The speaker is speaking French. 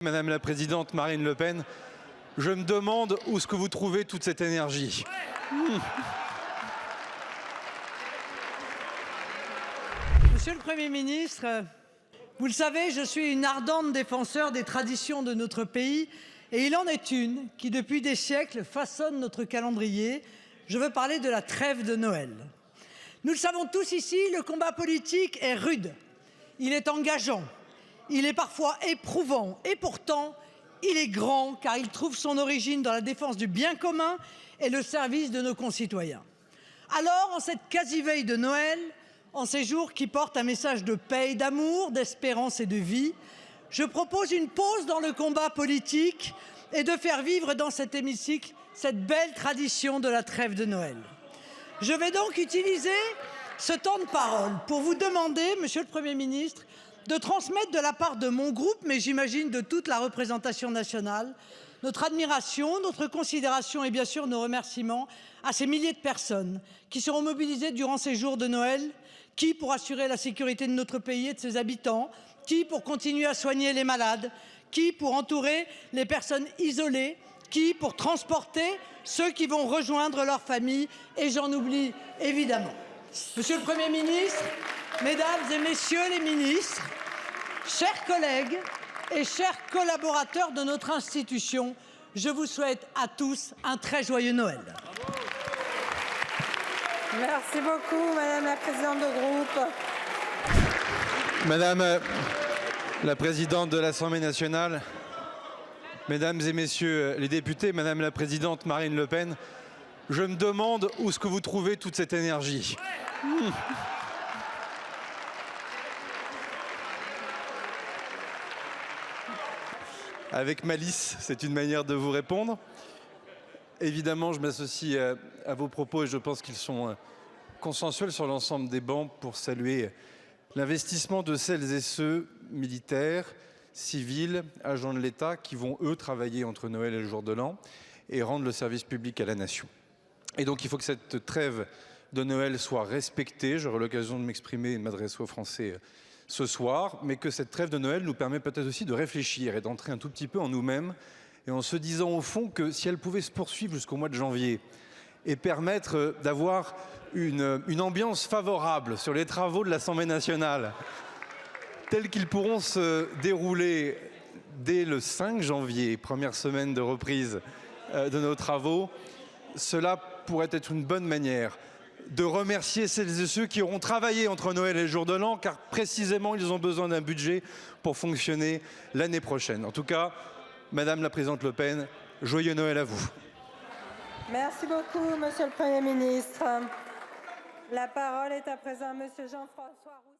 Madame la présidente Marine Le Pen, je me demande où est-ce que vous trouvez toute cette énergie. Monsieur le Premier ministre, vous le savez, je suis une ardente défenseur des traditions de notre pays et il en est une qui, depuis des siècles, façonne notre calendrier. Je veux parler de la trêve de Noël. Nous le savons tous ici, le combat politique est rude, il est engageant, il est parfois éprouvant et pourtant, il est grand car il trouve son origine dans la défense du bien commun et le service de nos concitoyens. Alors, en cette quasi-veille de Noël, en ces jours qui portent un message de paix et d'amour, d'espérance et de vie, je propose une pause dans le combat politique et de faire vivre dans cet hémicycle cette belle tradition de la trêve de Noël. Je vais donc utiliser ce temps de parole pour vous demander, Monsieur le Premier ministre, de transmettre de la part de mon groupe, mais j'imagine de toute la représentation nationale, notre admiration, notre considération et bien sûr nos remerciements à ces milliers de personnes qui seront mobilisées durant ces jours de Noël, qui pour assurer la sécurité de notre pays et de ses habitants, qui pour continuer à soigner les malades, qui pour entourer les personnes isolées, qui pour transporter ceux qui vont rejoindre leur famille, et j'en oublie évidemment. Monsieur le Premier ministre, Mesdames et Messieurs les ministres, chers collègues et chers collaborateurs de notre institution, je vous souhaite à tous un très joyeux Noël. Merci beaucoup, Madame la présidente de groupe. Madame la présidente de l'Assemblée nationale, Mesdames et Messieurs les députés, Madame la présidente Marine Le Pen, je me demande où est-ce que vous trouvez toute cette énergie. Avec malice, c'est une manière de vous répondre. Évidemment, je m'associe à vos propos et je pense qu'ils sont consensuels sur l'ensemble des bancs pour saluer l'investissement de celles et ceux militaires, civils, agents de l'État qui vont, eux, travailler entre Noël et le jour de l'an et rendre le service public à la nation. Et donc, il faut que cette trêve de Noël soit respectée. J'aurai l'occasion de m'exprimer et de m'adresser aux Français ce soir, mais que cette trêve de Noël nous permet peut-être aussi de réfléchir et d'entrer un tout petit peu en nous-mêmes et en se disant au fond que si elle pouvait se poursuivre jusqu'au mois de janvier et permettre d'avoir une ambiance favorable sur les travaux de l'Assemblée nationale, tels qu'ils pourront se dérouler dès le 5 janvier, première semaine de reprise de nos travaux, cela pourrait être une bonne manière de remercier celles et ceux qui auront travaillé entre Noël et le jour de l'an, car précisément ils ont besoin d'un budget pour fonctionner l'année prochaine. En tout cas, Madame la présidente Le Pen, joyeux Noël à vous. Merci beaucoup, Monsieur le Premier ministre. La parole est à présent à Monsieur Jean-François Rousseau.